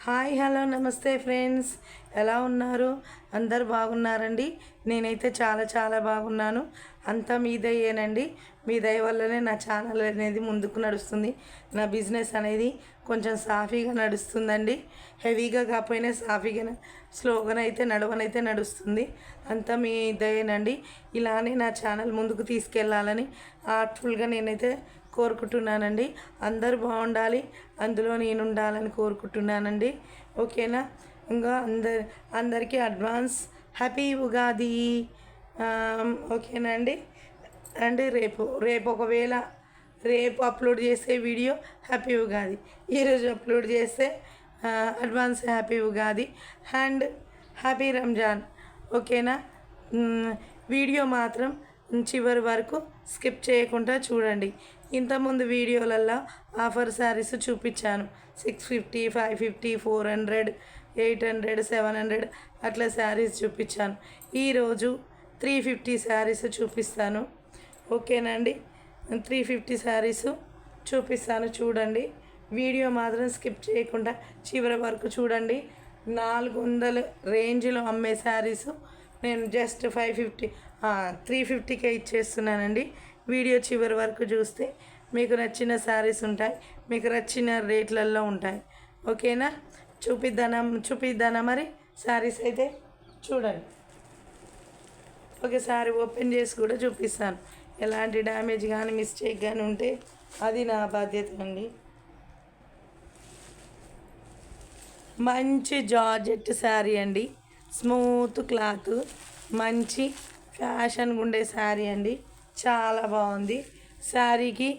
Hi hello నమస్తే friends, ఎలా ఉన్నారు? అందరు బాగున్నారండి. నేనైతే చాలా చాలా బాగున్నాను. అంతా మీ దయేనండి. మీ దయ వల్లనే నా ఛానల్ అనేది ముందుకు నడుస్తుంది. నా బిజినెస్ అనేది కొంచెం సాఫీగా నడుస్తుందండి. హెవీగా కాకపోయినా సాఫీగా స్లోగానైతే నడవనైతే నడుస్తుంది. అంతా మీ దయేనండి. ఇలానే నా ఛానల్ ముందుకు తీసుకెళ్ళాలని ఆర్ట్ఫుల్గా నేనైతే కోరుకుంటున్నానండి. అందరూ బాగుండాలి, అందులో నేను ఉండాలని కోరుకుంటున్నానండి. ఓకేనా? ఇంకా అందరికీ అడ్వాన్స్ హ్యాపీ ఉగాది. ఓకేనా అండి? రేపు ఒకవేళ రేపు అప్లోడ్ చేసే వీడియో హ్యాపీ ఉగాది, ఈరోజు అప్లోడ్ చేస్తే advance happy Ugadi and happy Ramzan. ఓకేనా? వీడియో మాత్రం చివరి వరకు స్కిప్ చేయకుండా చూడండి. ఇంతకుముందు వీడియోలల్లో ఆఫర్ శారీస్ చూపించాను. 650, 550, 400, 800, 700 అట్లా శారీస్ చూపించాను. ఈరోజు 350 శారీస్ చూపిస్తాను. ఓకేనండి? 350 శారీస్ చూపిస్తాను, చూడండి. వీడియో మాత్రం స్కిప్ చేయకుండా చివరి వరకు చూడండి. 400 రేంజ్లో అమ్మే శారీస్ నేను జస్ట్ 350కే ఇచ్చేస్తున్నానండి. వీడియో చివరి వరకు చూస్తే మీకు నచ్చిన శారీస్ ఉంటాయి, మీకు నచ్చిన రేట్లలో ఉంటాయి. ఓకేనా? చూపిద్దానా మరి శారీస్ అయితే చూడండి. ఒకసారి ఓపెన్ చేసి కూడా చూపిస్తాను. ఎలాంటి డ్యామేజ్ కానీ మిస్టేక్ కానీ ఉంటే అది నా బాధ్యత అండి. మంచి జార్జెట్ శారీ అండి, స్మూత్ క్లాత్, మంచి ఫ్యాషన్గా ఉండే శారీ అండి. చాలా బాగుంది. శారీకి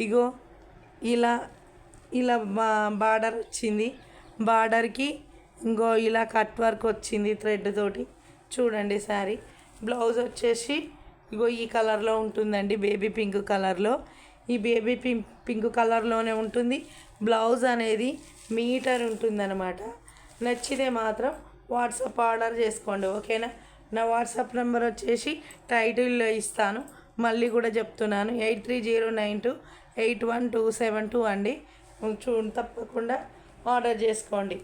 ఇగో ఇలా ఇలా బార్డర్ వచ్చింది. బార్డర్కి ఇంకో ఇలా కట్ వర్క్ వచ్చింది థ్రెడ్ తోటి. చూడండి శారీ. బ్లౌజ్ వచ్చేసి ఇగో ఈ కలర్లో ఉంటుందండి, బేబీ పింక్ కలర్లో. ఈ బేబీ పింక్ కలర్లోనే ఉంటుంది. బ్లౌజ్ అనేది మీటర్ ఉంటుందన్నమాట. నచ్చితే మాత్రం వాట్సాప్ ఆర్డర్ చేసుకోండి. ఓకేనా? నా వాట్సాప్ నెంబర్ వచ్చేసి టైటిల్లో ఇస్తాను, మళ్ళీ కూడా చెప్తున్నాను. 8309281272 అండి. తప్పకుండా ఆర్డర్ చేసుకోండి.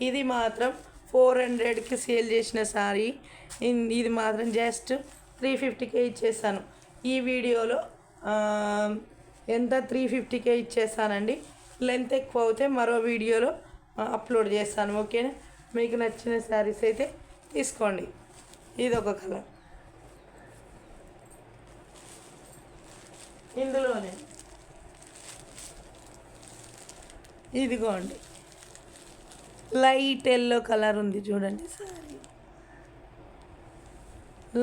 ఇది మాత్రం 400కి సేల్ చేసిన శారీ. ఇది మాత్రం జస్ట్ 350కే ఇచ్చేసాను. ఈ వీడియోలో ఎంత 350కే ఇచ్చేసానండి. లెంత్ ఎక్కువ అవుతే మరో వీడియోలో అప్లోడ్ చేస్తాను. ఓకేనా? మీకు నచ్చిన శారీస్ అయితే తీసుకోండి. ఇది ఒక కలర్. ఇందులోనే ఇదిగోండి లైట్ ఎల్లో కలర్ ఉంది, చూడండి సారీ.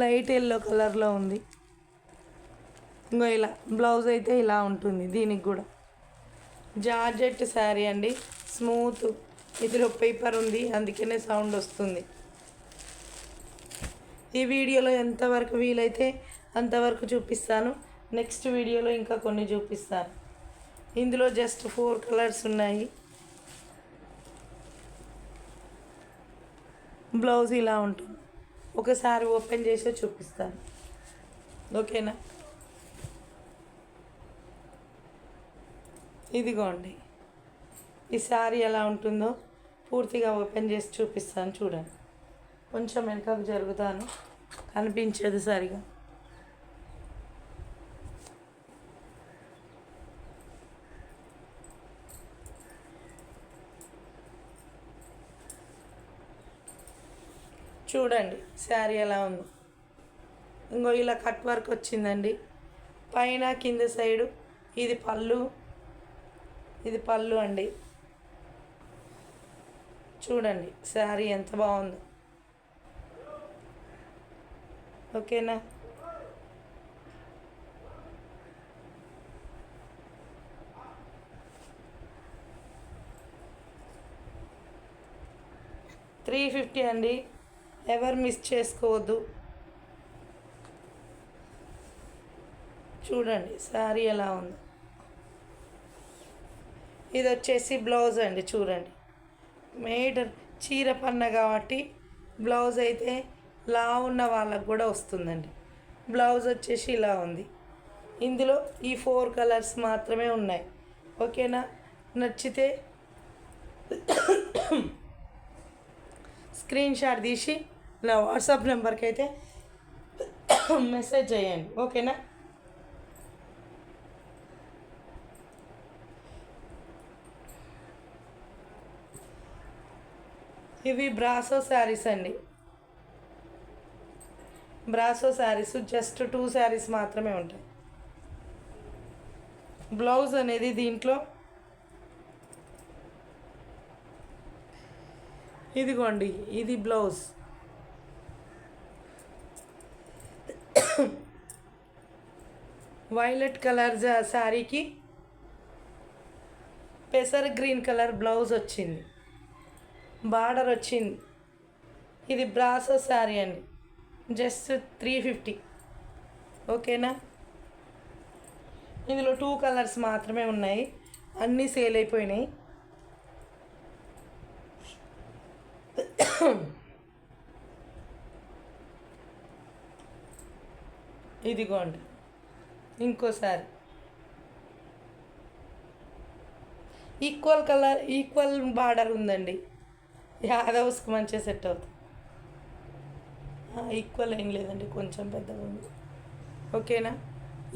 లైట్ ఎల్లో కలర్లో ఉంది. ఇంకో ఇలా బ్లౌజ్ అయితే ఇలా ఉంటుంది. దీనికి కూడా జార్జెట్ శారీ అండి, స్మూత్. ఇందులో పేపర్ ఉంది, అందుకనే సౌండ్ వస్తుంది. ఈ వీడియోలో ఎంతవరకు వీలైతే అంతవరకు చూపిస్తాను. నెక్స్ట్ వీడియోలో ఇంకా కొన్ని చూపిస్తాను. ఇందులో జస్ట్ 4 కలర్స్ ఉన్నాయి. బ్లౌజ్ ఇలా ఉంటుంది. ఒకసారి ఓపెన్ చేసి చూపిస్తాను. ఓకేనా? ఇదిగోండి ఈ శారీ ఎలా ఉంటుందో పూర్తిగా ఓపెన్ చేసి చూపిస్తాను, చూడండి. కొంచెం వెనకకు జరుగుతాను, కనిపించదు సరిగా. చూడండి శారీ ఎలా ఉందో. ఇంకో ఇలా కట్ వర్క్ వచ్చిందండి పైన కింద సైడు. ఇది పళ్ళు అండి. చూడండి శారీ ఎంత బాగుందో. ఓకేనా? $350 అండి, ఎవరు మిస్ చేసుకోవద్దు. చూడండి శారీ ఎలా ఉందో. ఇది వచ్చేసి బ్లౌజ్ అండి, చూడండి. చీర పన్న కాబట్టి బ్లౌజ్ అయితే లా ఉన్న వాళ్ళకు కూడా వస్తుందండి. బ్లౌజ్ వచ్చేసి ఇలా ఉంది. ఇందులో ఈ 4 కలర్స్ మాత్రమే ఉన్నాయి. ఓకేనా? నచ్చితే స్క్రీన్ షాట్ తీసి నా వాట్సాప్ నెంబర్కి అయితే మెసేజ్ చేయండి, ఓకేనా. ఇవి బ్రాసో శారీస్ అండి. బ్రాసో శారీస్ జస్ట్ 2 శారీస్ మాత్రమే ఉంటాయి. బ్లౌజ్ అనేది దీంట్లో ఇదిగోండి, ఇది బ్లౌజ్. వైలెట్ కలర్ శారీకి పెసర్ గ్రీన్ కలర్ బ్లౌజ్ వచ్చింది, బార్డర్ వచ్చింది. ఇది బ్రాసో శారీ అండి, జస్ట్ 350, ఓకేనా. ఇందులో 2 కలర్స్ మాత్రమే ఉన్నాయి, అన్నీ సేల్ అయిపోయినాయి. ఇదిగోండి ఇంకోసారి ఈక్వల్ బార్డర్ ఉందండి, యాదవ్స్కి మంచిగా సెట్ అవుతుంది. ఈక్వల్ ఏం లేదండి, కొంచెం పెద్దగా ఉంది, ఓకేనా.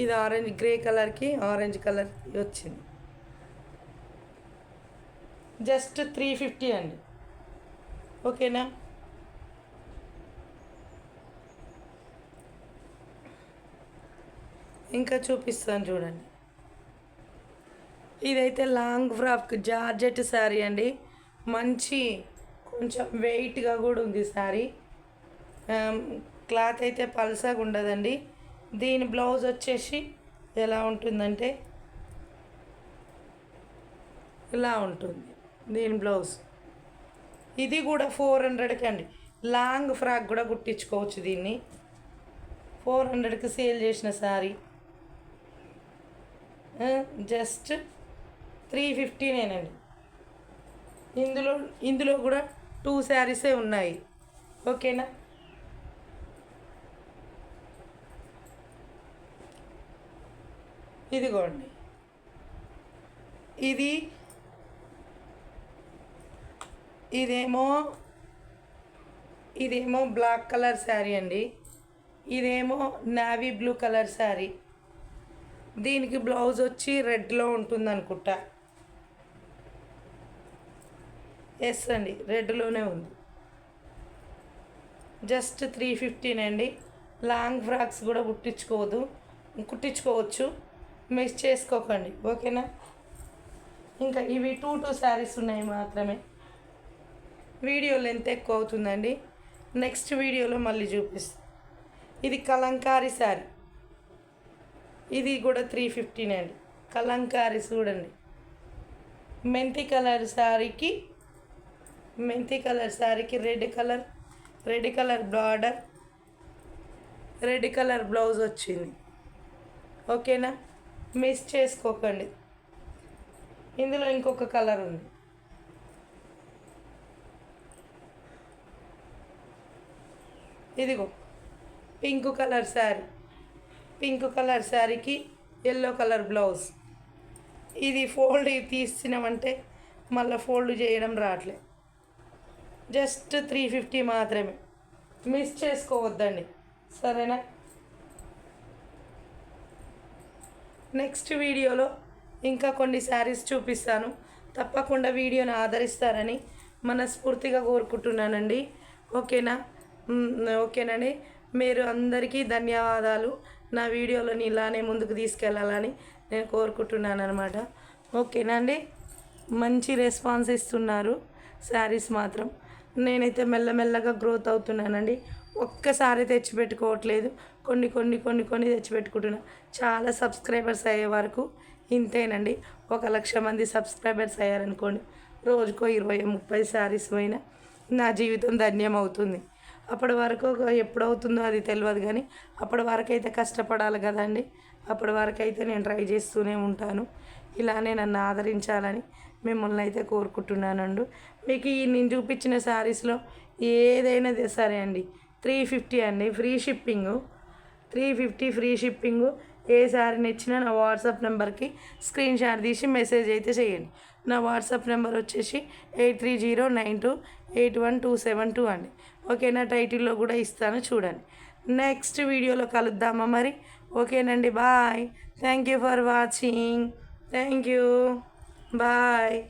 ఇది ఆరెంజ్ గ్రే కలర్కి ఆరెంజ్ కలర్ వచ్చింది, జస్ట్ 350 అండి, ఓకేనా. ఇంకా చూపిస్తాను చూడండి. ఇదైతే లాంగ్ ఫ్రాక్ జార్జెట్ శారీ అండి, మంచి కొంచెం వెయిట్గా కూడా ఉంది శారీ. క్లాత్ అయితే పల్సగా ఉండదండి. దీని బ్లౌజ్ వచ్చేసి ఎలా ఉంటుందంటే ఇలా ఉంటుంది దీని బ్లౌజ్. ఇది కూడా 400కి అండి, లాంగ్ ఫ్రాక్ కూడా కుట్టించుకోవచ్చు దీన్ని. 400కి సేల్ చేసిన శారీ జస్ట్ 350నేనండి. ఇందులో కూడా 2 శారీసే ఉన్నాయి, ఓకేనా. ఇదిగోండి, ఇదేమో బ్లాక్ కలర్ శారీ అండి, ఇదేమో నావీ బ్లూ కలర్ శారీ. దీనికి బ్లౌజ్ వచ్చి రెడ్లో ఉంటుంది అనుకుంటా. ఎస్ అండి, రెడ్లోనే ఉంది. జస్ట్ 350 లాంగ్ ఫ్రాక్స్ కూడా కుట్టించుకోవచ్చు, మిస్ చేసుకోకండి, ఓకేనా. ఇంకా ఇవి 2 శారీస్ ఉన్నాయి మాత్రమే. వీడియో లెంత్ ఎక్కువ అవుతుందండి, నెక్స్ట్ వీడియోలో మళ్ళీ చూపిస్తాను. ఇది కలంకారీ శారీ, ఇది కూడా 350 కలంకారీ చూడండి. మెంతి కలర్ శారీకి red colour border, red colour blouse వచ్చింది, ఓకేనా. మిస్ చేసుకోకండి. ఇందులో ఇంకొక కలర్ ఉంది, ఇదిగో పింక్ కలర్ శారీకి ఎల్లో కలర్ బ్లౌజ్. ఇది ఫోల్డ్ తీసినామంటే మళ్ళీ ఫోల్డ్ చేయడం రావట్లే. జస్ట్ 350 మాత్రమే, మిస్ చేసుకోవద్దండి, సరేనా. నెక్స్ట్ వీడియోలో ఇంకా కొన్ని శారీస్ చూపిస్తాను, తప్పకుండా వీడియోని ఆదరిస్తారని మనస్ఫూర్తిగా కోరుకుంటున్నానండి, ఓకేనండి. మీరు అందరికీ ధన్యవాదాలు. నా వీడియోలని ఇలానే ముందుకు తీసుకెళ్ళాలని నేను కోరుకుంటున్నాను అనమాట, ఓకేనండి. మంచి రెస్పాన్స్ ఇస్తున్నారు శారీస్ మాత్రం. నేనైతే మెల్లమెల్లగా గ్రోత్ అవుతున్నానండి, ఒక్కసారి తెచ్చిపెట్టుకోవట్లేదు, కొన్ని తెచ్చిపెట్టుకుంటున్నా. చాలా సబ్స్క్రైబర్స్ అయ్యే వరకు ఇంతేనండి. 1,00,000 మంది సబ్స్క్రైబర్స్ అయ్యారనుకోండి, రోజుకో 20-30 శారీస్ పోయినా నా జీవితం ధన్యం అవుతుంది. అప్పటి వరకు ఎప్పుడవుతుందో అది తెలియదు, కానీ అప్పటి వరకు అయితే కష్టపడాలి కదండి. అప్పటి వరకు అయితే నేను ట్రై చేస్తూనే ఉంటాను. ఇలానే నన్ను ఆదరించాలని మిమ్మల్ని అయితే కోరుకుంటున్నానండి. మీకు ఈ నేను చూపించిన శారీస్లో ఏదైనా సరే అండి 350 అండి, ఫ్రీ షిప్పింగు. 350 free shipping. ఏ శారీ నచ్చినా నా వాట్సాప్ నెంబర్కి స్క్రీన్ షాట్ తీసి మెసేజ్ అయితే చేయండి. నా వాట్సాప్ నెంబర్ వచ్చేసి 8309281272 అండి. ఓకేనా, టైటిల్లో కూడా ఇస్తాను చూడండి. నెక్స్ట్ వీడియోలో కలుద్దామా మరి? ఓకేనండి, bye. Thank you for watching. Thank you, bye.